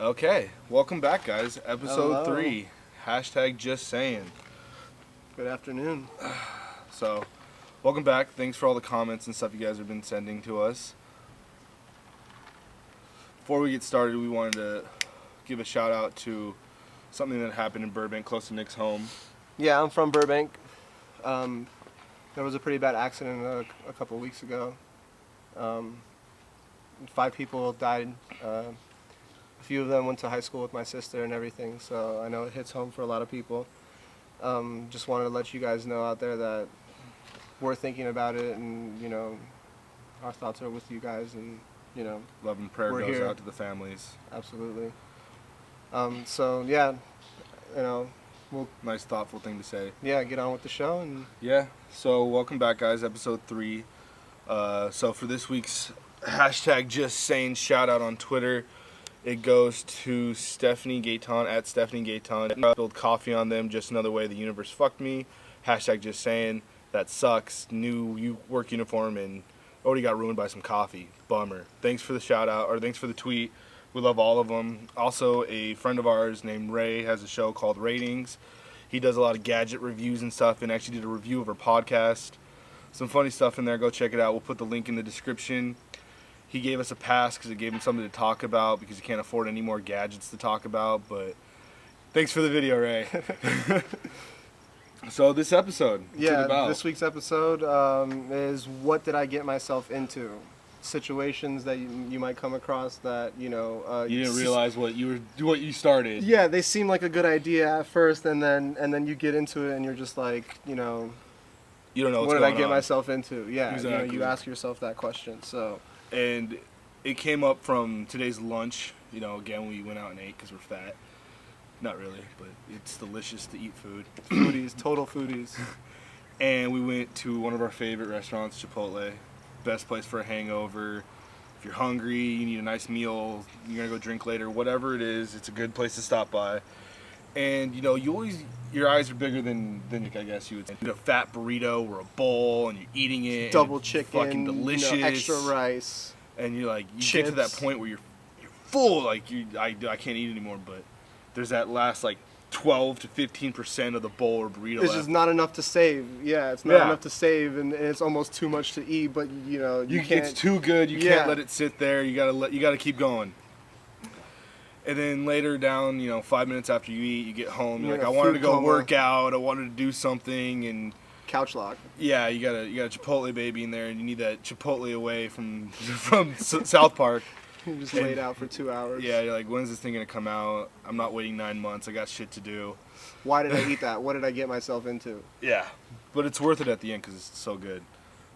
Okay, welcome back, guys. Episode Hello. 3, #JustSaying. Good afternoon. So, welcome back. Thanks for all the comments and stuff you guys have been sending to us. Before we get started, we wanted to give a shout out to something that happened in Burbank, close to Nick's home. Yeah, I'm from Burbank. There was a pretty bad accident a couple of weeks ago. 5 people died. A few of them went to high school with my sister and everything, so I know it hits home for a lot of people. Just wanted to let you guys know out there that we're thinking about it, and you know, our thoughts are with you guys, and you know, Love and prayer we're goes here. out to the families. Absolutely. So yeah, you know, we'll Nice, thoughtful thing to say. get on with the show. And Yeah, so welcome back, guys. Episode 3. So for this week's #JustSaying shout out on Twitter, it goes to Stephanie Gayton at Stephanie Gayton. I spilled coffee on them, just another way the universe fucked me. #JustSaying. That sucks. New work uniform and already got ruined by some coffee. Bummer. Thanks for the shout out, or thanks for the tweet. We love all of them. Also, a friend of ours named Ray has a show called Ratings. He does a lot of gadget reviews and stuff, and actually did a review of our podcast. Some funny stuff in there. Go check it out. We'll put the link in the description. He gave us a pass because it gave him something to talk about because he can't afford any more gadgets to talk about. But thanks for the video, Ray. So this episode, what's it about? This week's episode is what did I get myself into? Situations that you might come across that you know You didn't realize what you started. Yeah, they seem like a good idea at first, and then you get into it and you're just like, you know, You don't know what did I get on. myself into? Yeah, Exactly. you ask yourself that question. So And it came up from today's lunch. You know, again, we went out and ate because we're fat. Not really, but it's delicious to eat food. foodies, total foodies. And we went to one of our favorite restaurants, Chipotle. Best place for a hangover. If you're hungry, you need a nice meal, you're going to go drink later, whatever it is, it's a good place to stop by. And, you know, your eyes are bigger than I guess you would say. A fat burrito or a bowl, and you're eating it. Double and it's chicken, fucking delicious. you know, extra rice. And you're like, you Chips. get to that point where you're full, like I can't eat anymore, but there's that last like 12 to 15% of the bowl or burrito It's left. just not enough to save. Yeah, it's not Yeah. enough to save, and it's almost too much to eat. But you know, you can't. It's too good. You Yeah. can't let it sit there. You gotta keep going. And then later down, you know, 5 minutes after you eat, you get home. You're You're like, in I a wanted to food go coma. work out. I wanted to do something, and Couch lock. yeah, you got a Chipotle baby in there, and you need that Chipotle away from South Park. You just And- laid out for 2 hours. Yeah, you're like, when's this thing gonna come out? I'm not waiting 9 months. I got shit to do. Why did I eat that? What did I get myself into? Yeah, but it's worth it at the end because it's so good.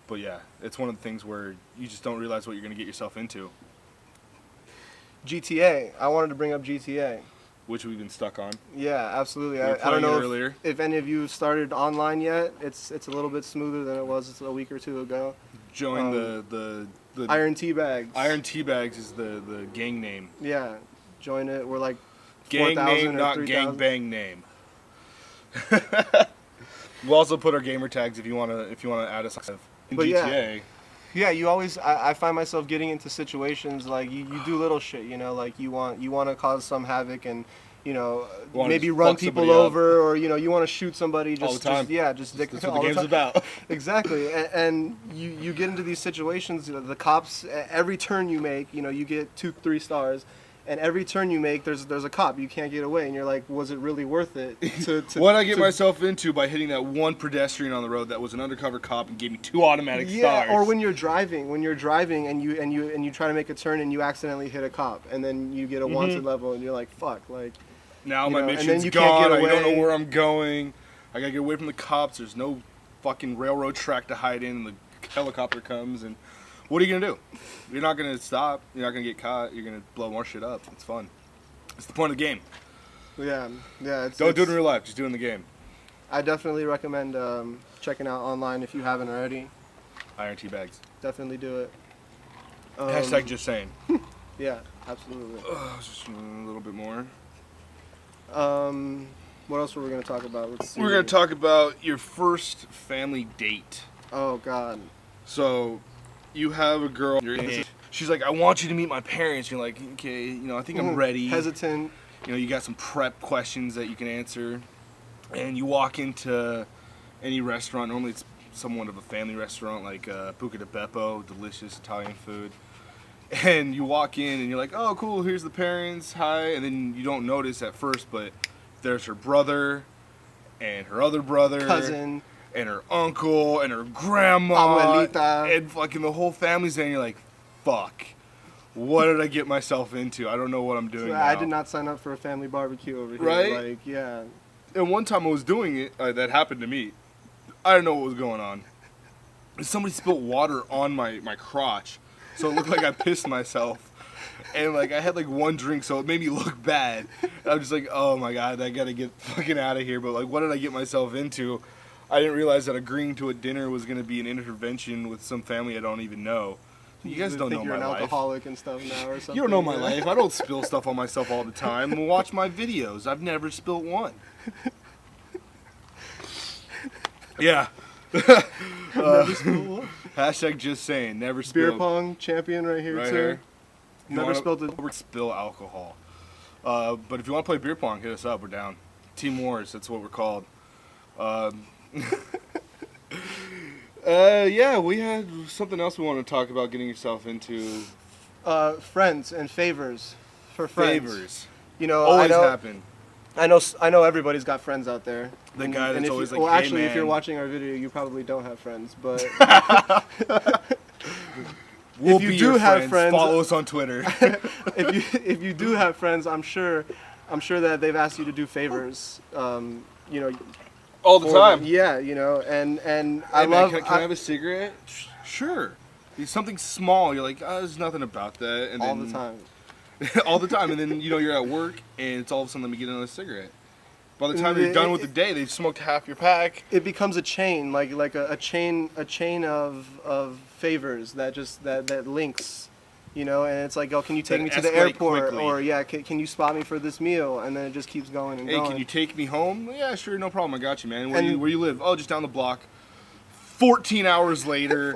But yeah, it's one of the things where you just don't realize what you're gonna get yourself into, GTA. I wanted to bring up GTA. which we've been stuck on. Yeah, absolutely. We were I don't playing it know earlier. if any of you started online yet. It's a little bit smoother than it was a week or two ago. Join the Iron Teabags. Iron Teabags is the gang name. Yeah, join it. We're like Gang 4,000 name, or not 3,000. gang bang name. We'll also put our gamer tags if you wanna add us in But yeah. GTA. Yeah, you always. I find myself getting into situations like you do little shit. You know, like you want to cause some havoc and. You know, Wanna maybe just run fuck people somebody up. over, or you know, you want to shoot somebody. Just All the time. Just That's all what the game's time. about. Exactly, and you get into these situations. You know, the cops. Every turn you make, you know, you get 2-3 stars, and every turn you make, there's a cop. You can't get away, and you're like, was it really worth it? What did I get myself into by hitting that one pedestrian on the road that was an undercover cop and gave me 2 automatic stars? Or when you're driving and you try to make a turn and you accidentally hit a cop, and then you get a wanted level, and you're like, fuck, like. Now You my know, and then mission's you can't gone. get I don't know away. where I'm going. I gotta get away from the cops. There's no fucking railroad track to hide in. And the helicopter comes, and what are you gonna do? You're not gonna stop. You're not gonna get caught. You're gonna blow more shit up. It's fun. It's the point of the game. Yeah. Don't do it in real life. Just do it in the game. I definitely recommend checking out online if you haven't already. Iron Teabags. Definitely do it. #JustSaying. Yeah, absolutely. Just a little bit more. What else were we gonna talk about? Let's see. We're gonna talk about your first family date. Oh God. So, you have a girl. she's like, I want you to meet my parents. You're like, okay, you know, I think I'm ready. Hesitant. You know, you got some prep questions that you can answer. And you walk into any restaurant. Normally it's somewhat of a family restaurant like Buca di Beppo, delicious Italian food. And you walk in and you're like, oh, cool, here's the parents, hi. And then you don't notice at first, but there's her brother and her other brother. Cousin. And her uncle and her grandma. Abuelita. And fucking the whole family's there. And you're like, fuck. What did I get myself into? I don't know what I'm doing now. I did not sign up for a family barbecue over here. Right? Like, yeah. And one time I was doing it, that happened to me. I didn't know what was going on. Somebody spilled water on my crotch, so it looked like I pissed myself. And like I had like one drink, so it made me look bad. I was just like, oh my god, I gotta get fucking out of here. But like, what did I get myself into? I didn't realize that agreeing to a dinner was gonna be an intervention with some family I don't even know. You guys don't know my life. You're an alcoholic and stuff now or something. You don't know my life. I don't spill stuff on myself all the time. Watch my videos. I've never spilled one. Yeah. Never spilled one. Hashtag just saying. Never spilled. Beer pong champion right here Right too. here. Never spilled it. Spill alcohol. But if you want to play beer pong, hit us up. We're down. Team Wars. That's what we're called. Yeah, we had something else we wanted to talk about getting yourself into. Friends and favors for friends. Favors. You know, Always happen. I know everybody's got friends out there. The guy that's always like, well, hey, actually, man. if you're watching our video, you probably don't have friends, but We'll if you be do your have friends, follow us on Twitter. if you do have friends, I'm sure that they've asked you to do favors. You know, All the time. them. Yeah, you know, and Hey, I man, love. Can I have a cigarette? Sure. It's something small. You're like, oh, there's nothing about that. And all then, the time. all the time. And then, you know, you're at work and it's all of a sudden, let me get another cigarette. By the time you're done with the day, they've smoked half your pack. It becomes a chain, like a chain of favors that links, you know. And it's like, oh, can you take That me to the escalate airport? quickly. Or yeah, can you spot me for this meal? And then it just keeps going and Hey, going. can you take me home? Yeah, sure, no problem. I got you, man. And- Where you live? Oh, just down the block. 14 hours later,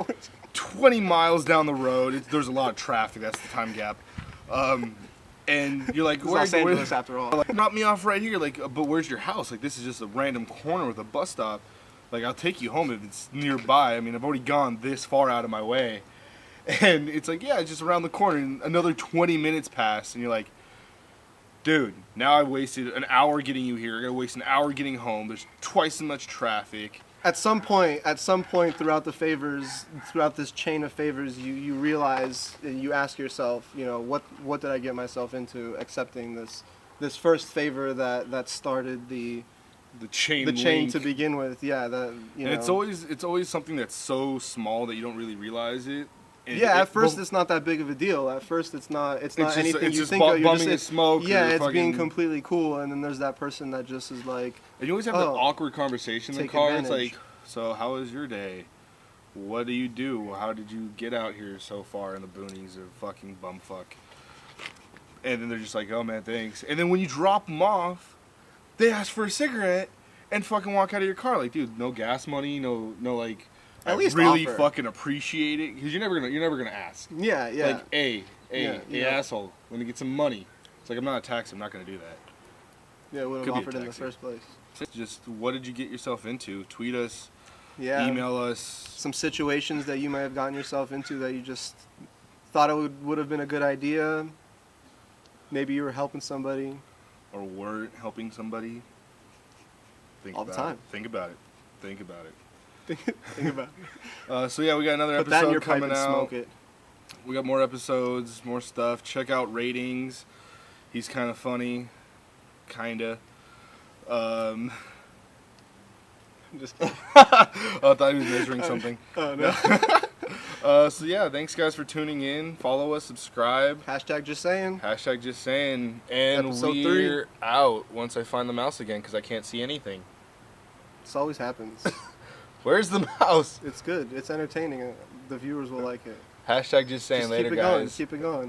20 miles down the road. There's a lot of traffic. That's the time gap. And you're like, It's Los where- Angeles after all. Like, drop me off right here. Like, but where's your house? Like, this is just a random corner with a bus stop. Like, I'll take you home if it's nearby. I mean, I've already gone this far out of my way. And it's like, yeah, it's just around the corner. And another 20 minutes pass. And you're like, dude, now I wasted an hour getting you here. I gotta waste an hour getting home. There's twice as much traffic. At some point throughout the favors, throughout this chain of favors, you realize and you ask yourself, you know, what did I get myself into accepting this first favor that started the chain chain link. to begin with. Yeah, you know. And it's always something that's so small that you don't really realize it. And Yeah, at first it's not that big of a deal. At first it's not just- anything it's you just think of. You're bumming a just smoke yeah, or it's being fucking- completely cool, and then there's that person that just is like, And you always have that awkward conversation in the take car. advantage. It's like, so how was your day? What do you do? How did you get out here so far in the boonies of fucking bumfuck? And then they're just like, oh man, thanks. And then when you drop them off, they ask for a cigarette and fucking walk out of your car. Like, dude, no gas money, no like. At I least really offer. fucking appreciate it because you're never gonna ask. yeah. Like, hey, Yeah, yeah. asshole, let me get some money. It's like, I'm not a taxi. I'm not gonna do that. Yeah, would Could have be a offered in the taxi. first place. Just what did you get yourself into? Tweet us, Yeah. email us. Some situations that you might have gotten yourself into that you just thought it would have been a good idea. Maybe you were helping somebody. Or weren't helping somebody. Think All the about time. It. Think about it. Think about it. Think about it. So yeah, we got another Put that in episode your pipe coming and out. smoke it. We got more episodes, more stuff. Check out Ratings. He's kind of funny, kinda. I'm just kidding. I thought he was measuring something. Oh no. So yeah, thanks guys for tuning in. Follow us, subscribe. Hashtag just saying. Hashtag just saying. And Episode we're out once I find the mouse again because I can't see anything. This always happens. Where's the mouse? It's good. It's entertaining. The viewers will like it. Hashtag just saying. Just Later, keep it guys. going. Keep it going.